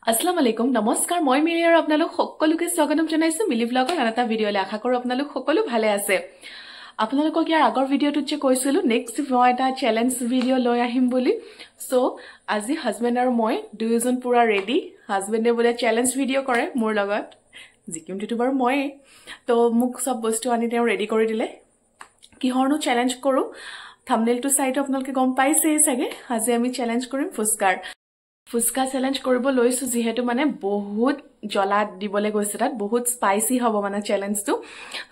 আসসালামু আলাইকুম নমস্কাৰ মই মিলি আৰু আপোনালোক সকলোকে স্বাগতম জনাইছো মিলি ব্লগৰ আন এটা ভিডিঅ'লৈ আশা কৰোঁ আপোনালোক সকলো ভালে আছে আপোনালোকক ইয়াৰ আগৰ ভিডিঅ'টোত যে কৈছিলো নেক্সট মই এটা চ্যালেঞ্জ ভিডিঅ' লৈ আহিম বুলি সো আজি হাজবেণ্ড আৰু মই দুয়োজন পুৰা ৰেডি হাজবেণ্ডে বোলে চ্যালেঞ্জ ভিডিঅ' কৰে মোৰ লগত জিকিমটো বাৰু মই তো মোক সব বস্তু আনি তেওঁ ৰেডি কৰি দিলে কিহৰনো চ্যালেঞ্জ কৰো থাম্বনেইলটো চাইটো আপোনালোকে গম পাইছেই চাগে আজি আমি চ্যালেঞ্জ কৰিম ফুচকাৰ ফুচকা চ্যালেঞ্জ কৰিব লৈছো যেহেতু মানে বহুত জ্বলা দিবলে গৈছে তাত বহুত স্পাইসি হ'ব মানে চ্যালেঞ্জটো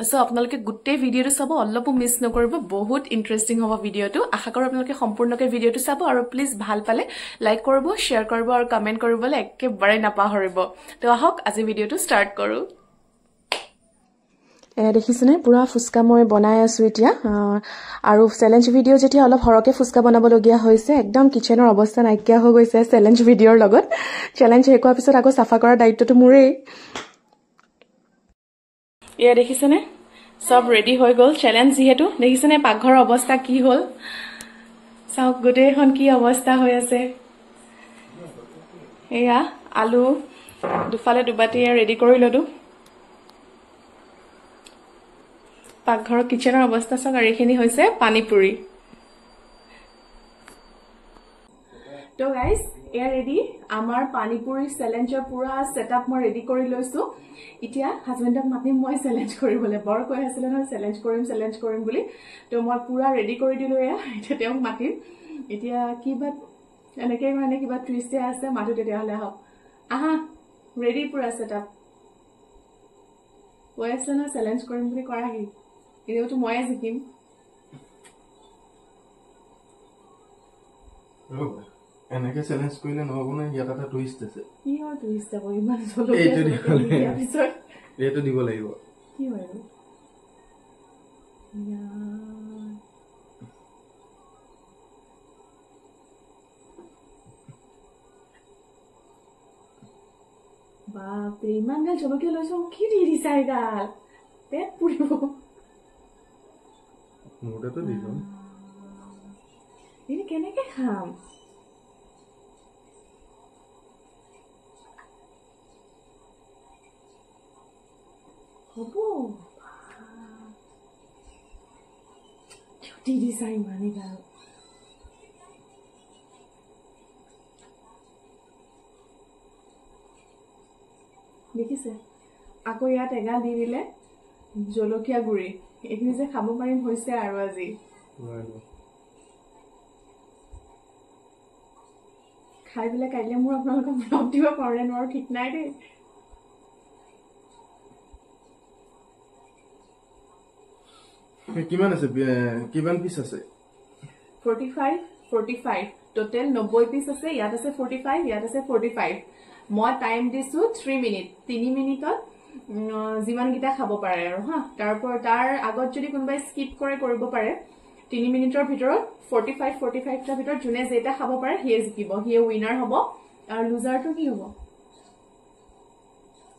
সো আপোনালোকে গুটে ভিডিঅ'টো চাব অলপো মিছ নকৰিব বহুত ইন্টাৰেষ্টিং হ'ব ভিডিঅ'টো আশা কৰো আপোনালোকে সম্পূৰ্ণকৈ ভিডিঅ'টো চাব আৰু প্লিজ ভাল পালে লাইক কৰিব শেয়াৰ কৰিব আৰু কমেন্ট কৰিবলৈ একেবাৰে নাপাহৰিব তো আহক আজি ভিডিঅ'টো ষ্টাৰ্ট কৰো দেখিছেনে পুৰা ফুচকা মই বনাই আছো এতিয়া আৰু চ্যালেঞ্জ ভিডিও যেতিয়া অলপ হৰকে ফুচকা বনাব লগিয়া হৈছে একদম কিচেনৰ অৱস্থা নাইকিয়া হৈ গৈছে চ্যালেঞ্জ ভিডিওৰ লগত চ্যালেঞ্জ হেকোৱা পিছত আকৌ সাফা কৰা দায়িত্বটো মোৰেই ইয়া দেখিছেনে সব ৰেডি হৈ গল চ্যালেঞ্জ যেহেতু দেখিছেনে পাকঘৰৰ অৱস্থা কি হ'ল চাওক গোটেইখন কি অৱস্থা হৈ আছে এয়া আলু দুফালে দুবাটি ৰেডি কৰি ললো পাকঘৰ কিচেনৰ অৱস্থা সব আৰু এখিনি হৈছে পানীপুৰি তো গাইস এয়া ৰেডি আমাৰ পানীপুৰি চ্যালেঞ্জৰ পুৰা সেটআপ মই ৰেডি কৰি লৈছো এতিয়া হাজবেণ্ডক মাতিম মই চ্যালেঞ্জ কৰিবলৈ বৰ কৈ আছিল নহয় চ্যালেঞ্জ কৰিম বুলি তো মই পুৰা ৰেডি কৰি দিলো এয়া এতিয়া তেওঁক মাতিম এতিয়া কিবা এনেকৈ মানে কিবা টুইষ্টে আছে মাতো তেতিয়া হলে হওক আহা ৰেডি পুৰা সেটআপ কৈ আছে না চ্যালেঞ্জ কৰিম বুলি কৰাহি এনেওতো ময়ে জিকিম এনেকে চ্যালেঞ্জ কৰিলে নহব না ইয়াত এটা টুইষ্ট আছে কি হয় টুইষ্ট আছে ইমান জলকীয়া এইটো দিব লাগিব কি হয় বাপৰে ইমান গাল জলকীয়া লৈছো কি দি দিছা এগাল পেট পুৰিব মোৰটো দিলো এনে কেনেকে খাম হব দি দিছা ইমান এগাল দেখিছে আকৌ ইয়াত এগাল দি দিলে জলকীয়া গুৰি এইখিনি যে খাব পাৰিম হৈছে আৰু আজি খাই পেলাই কাইলৈ মোৰ আপোনালোকক ব্লগ দিব পাৰে নোৱাৰো ঠিক নাই দেই কিমান আছে কিমান পিস আছে 45 টোটেল 90 পিস আছে ইয়াত আছে 45 ইয়াত আছে 45 মই টাইম দিছো 3 মিনিট 3 মিনিটত জিমান গিটা খাব পাৰে আৰু হা তাৰ আগত যদি কোনবাই স্কিপ কৰে কৰিব পাৰে 3 মিনিটৰ ভিতৰত 45 টা ভিতৰত জুনে যেটা খাব পাৰে হিয়ে জিকিব হিয়ে উইনাৰ হ'ব আৰু লুজাৰটো কি হ'ব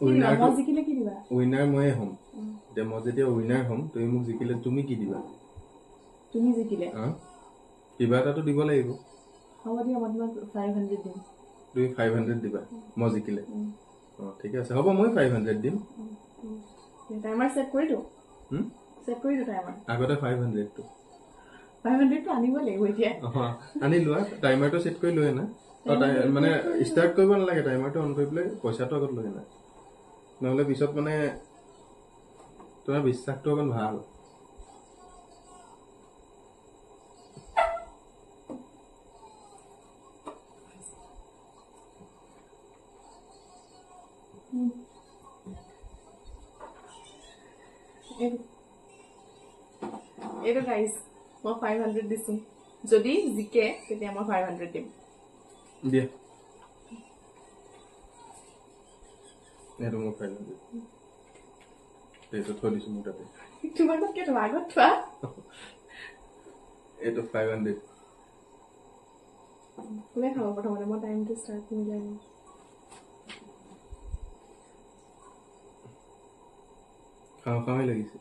উইনাৰ মই জিকিলে কি দিবা উইনাৰ মই হ'ম তে মই যেতিয়া উইনাৰ হ'ম তুমি মোক জিকিলে তুমি কি দিবা তুমি জিকিলে কিবা এটাটো দিব লাগিব হ'ব দিয়া মই তোমাক 500 দিম তুমি 500 দিবা মই জিকিলে ঠিক আছে হ'ব মই 500 দিম টাইমাৰ সেট কৰি দিও সেট কৰি দিও টাইমাৰ আগতে 500 টো 500 টো আনিব লাগিব এতিয়া আনি লোৱা টাইমাৰটো সেট কৰি লৈ না মানে ষ্টাৰ্ট কৰিব নালাগে টাইমাৰটো অন কৰি পেলাই পইচাটো আগত লৈ না নহলে পিছত মানে তোমাৰ বিশ্বাসটো অকন ভাল এইটো গাইস মই 500 দিছো যদি জিকে তেতিয়া মই 500 দিম দিয়া এইটো মই 500 এইটো থৈ দিছো মোৰ তাতে তোমাক কি তোমাৰ আগত থোৱা এইটো 500 কোনে খাব প্ৰথমতে মই টাইমটো ষ্টাৰ্ট মিলাই লওঁ খাওঁই লাগিছে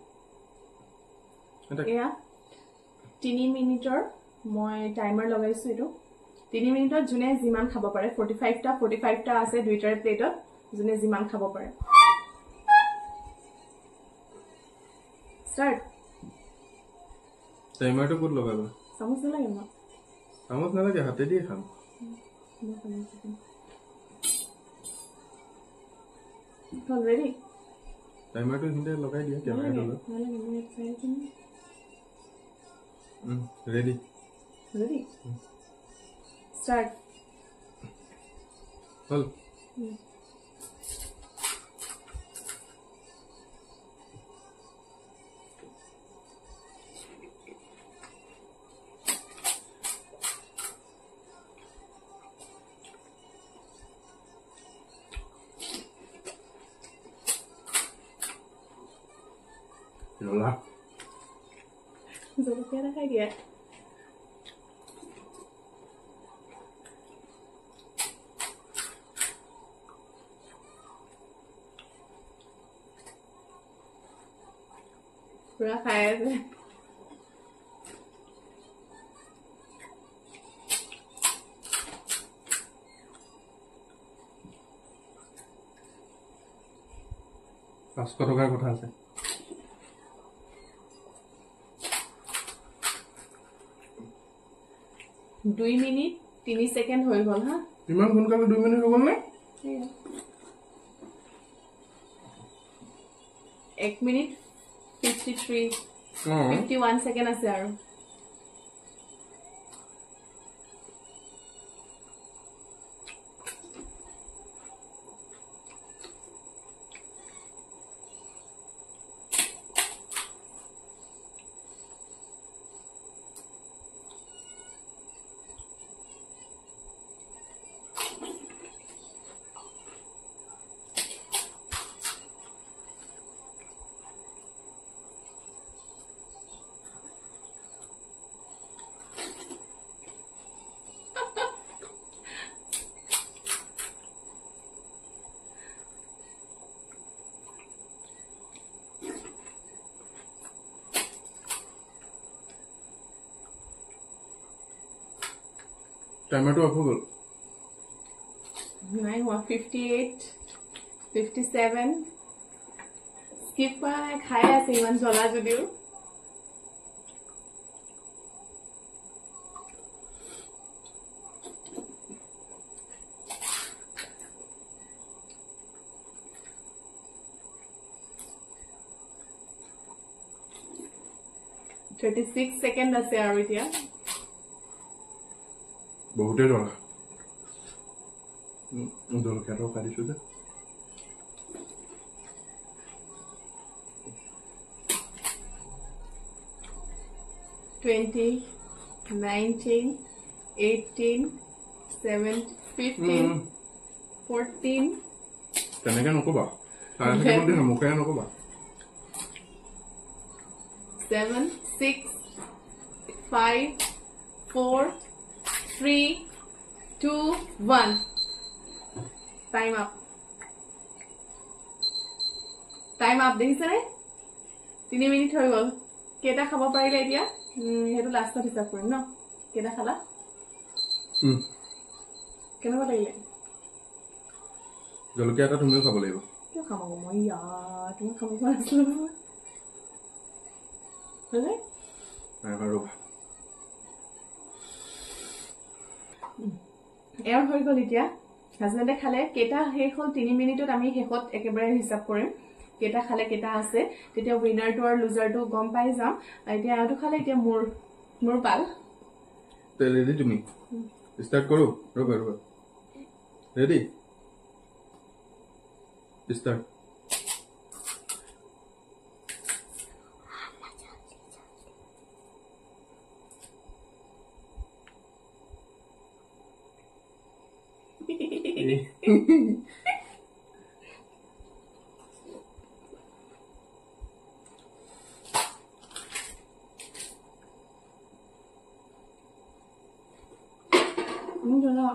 এয়া 3 মিনিটৰ মই টাইমাৰ লগাইছো এটো 3 মিনিটত জুনে যিমান খাব পাৰে 45টা আছে দুইটাৰ প্লেটত জুনে যিমান খাব পাৰে স্টাৰ্ট টাইমাৰটো ক'ত লগাবা চামুচ নালাগে না চামুচ নালাগে হাতে দিয়ে খাম অলরেডি টাইমাৰটো হিন্দে লগাই দিয়া কেমেৰাটো ৰেডি ৰেডি স্টার্ট হল Lola. Rồi kia đã khai kìa. Rồi khai rồi. Pass টকাৰ কথা আছে 2 মিনিট 3 সেকেন্ড হৈ গল হা ইমান সোনকালে 2 মিনিট হৈ গল নে 1 মিনিট 53 51 সেকেন্ড আছে আৰু টাইমাৰটো অফ হৈ গল 58 57 স্কিপ কৰা নাই খাই আছে ইমান জ্বলা যদিও সেকেন্ড আছে আৰু এতিয়া বহুতে জ্বলা জলকীয়াটো কাটিছো যে $20, $19, $18, $7, $15, $14 তেনেকে নকবা মুখে নকবা 7, 6, 5, 4, 3, 2, 1 time up দেখিছে নে 3 মিনিট হৈ গল কেটা খাব পাৰিলে এতিয়া হেতু লাষ্টত হিচাপ কৰিম ন কেটা খালা কেনেকুৱা লাগিলে জলকীয়াটা তুমিও খাব লাগিব কিয় খাব মই তুমি খাব পাৰিছিলো হলে এয়াৰ হৈ গল এতিয়া হাজবেণ্ডে খালে কেটা শেষ হল 3 মিনিটত আমি শেষত একেবাৰে হিচাপ কৰিম কেটা খালে কেটা আছে তেতিয়া উইনাৰটো আৰু লুজাৰটো গম পাই যাম এতিয়া আউটো খালে এতিয়া মোৰ পাল তে ৰেডি তুমি স্টাৰ্ট কৰো ৰবা ৰেডি স্টাৰ্ট জনা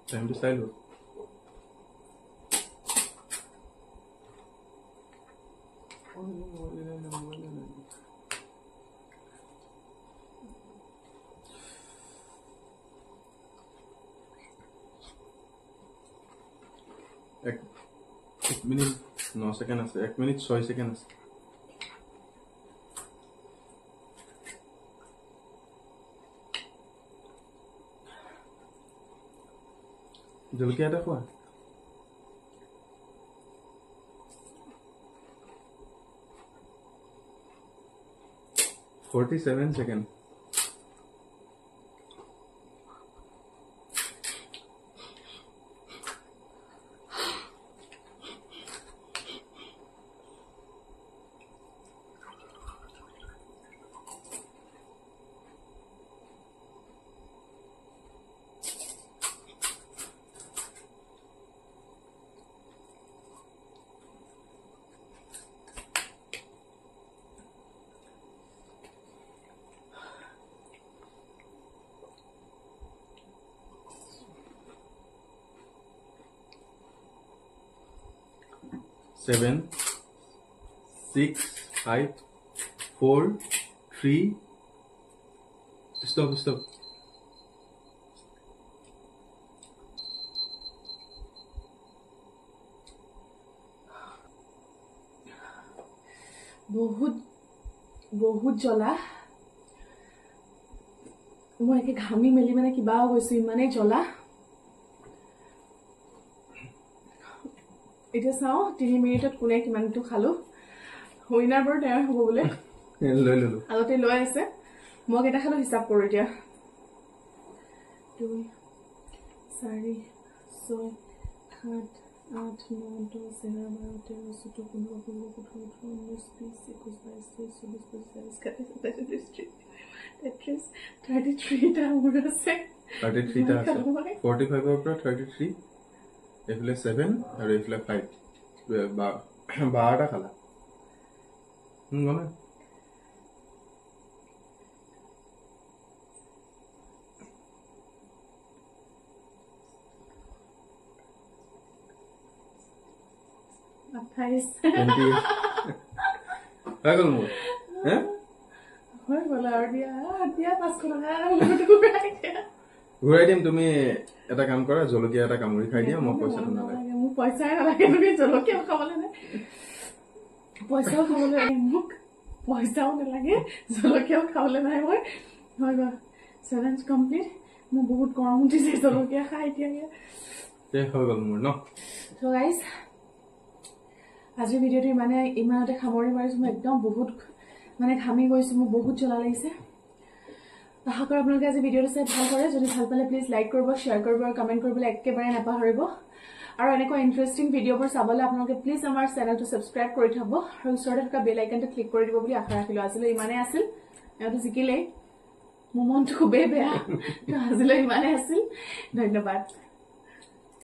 Time to style. एक मिनट 9 सेकेंड আছে 1 মিনিট 6 সেকেন্ড আছে জলকিয়া এটা খোৱা 47 সেকেন্ড Seven, 6, 5, 4, 3. Stop. बहुत जला मैं एक घामी मेली मैंने किबा গৈছো ইমানে জলা এটা চাও 3 মিনিটত কোনে কিমানটো খালো হইনাৰ বৰ টাইম হ'ব বলে লৈ ললো আগতে লৈ আছে মই কেটা খালো হিচাপ কৰো এতিয়া 2 4 6 7 8 9 10 11 12 13 14 15 16 17 18 19 20 21 33 টা মোৰ আছে 33 টা আছে 45 ৰ পৰা 33 এফলে 7 আৰু এফলে 5 12টা খালা গনে আঠাইছ আগল মোৰ হয় বলা আৰু দিয়া 500 টকা ঘুৰাই দিম তুমি এটা কাম কৰা জলকিয়া এটা কামুৰি খাই দিয়া মই পইচা নালাগে মোক পইচা নালাগে তুমি জলকিয়া খাবলৈ নাই পইচাও খাবলৈ লাগে মোক পইচাও নালাগে জলকিয়াও খাবলৈ নাই মই হয় গল চ্যালেঞ্জ কমপ্লিট মই বহুত গৰম উঠিছে জলকিয়া খাই এতিয়া তে হৈ গল মোৰ ন সো গাইস আজি ভিডিওটো ইমানতে খামৰি মাৰিছো মই একদম বহুত ঘামি গৈছো মোৰ বহুত জ্বলা লাগিছে আশা কৰো আপোনালোকে আজি ভিডিওটো চাই ভাল কৰে যদি ভাল পালে প্লিজ লাইক কৰিব শেয়াৰ কৰিব আৰু কমেন্ট কৰিবলৈ একেবাৰে নাপাহৰিব আৰু এনেকুৱা ইন্টাৰেষ্টিং ভিডিওবোৰ চাবলৈ আপোনালোকে প্লিজ আমাৰ চেনেলটো সাবস্ক্ৰাইব কৰি থব আৰু ওচৰতে থকা বেল আইকনটো ক্লিক কৰি দিব বুলি আশা ৰাখিলো আজিলৈ ইমানে আছিল এটো জিকিলে মোৰ মনটো খুবেই বেয়া আজিলৈ ইমানে আছিল ধন্যবাদ